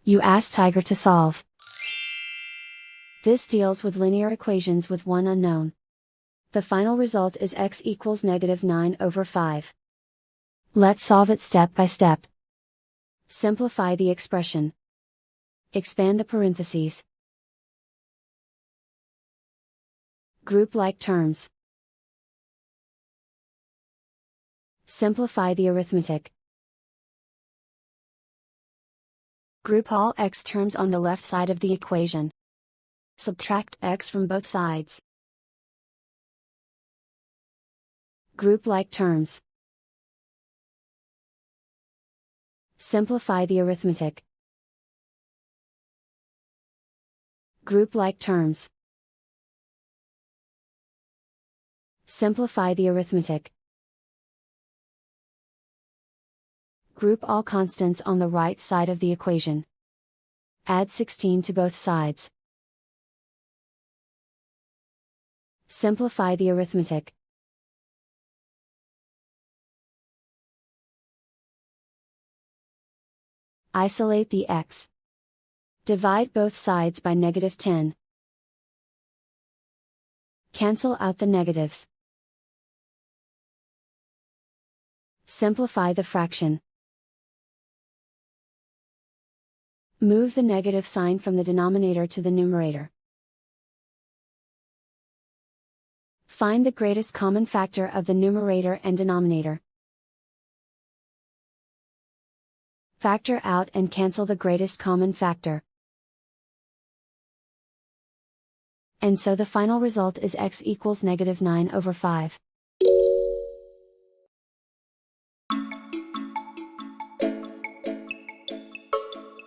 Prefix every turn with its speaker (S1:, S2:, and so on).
S1: You ask Tiger to solve. This deals with linear equations with one unknown. The final result is x equals -9/5. Let's solve it step by step. Simplify the expression. Expand the parentheses. Group like terms. Simplify the arithmetic. Group all x terms on the left side of the equation. Subtract x from both sides. Group like terms. Simplify the arithmetic. Group like terms. Simplify the arithmetic. Group all constants on the right side of the equation. Add 16 to both sides. Simplify the arithmetic. Isolate the x. Divide both sides by -10. Cancel out the negatives. Simplify the fraction. Move the negative sign from the denominator to the numerator. Find the greatest common factor of the numerator and denominator. Factor out and cancel the greatest common factor. And so the final result is x equals -9/5.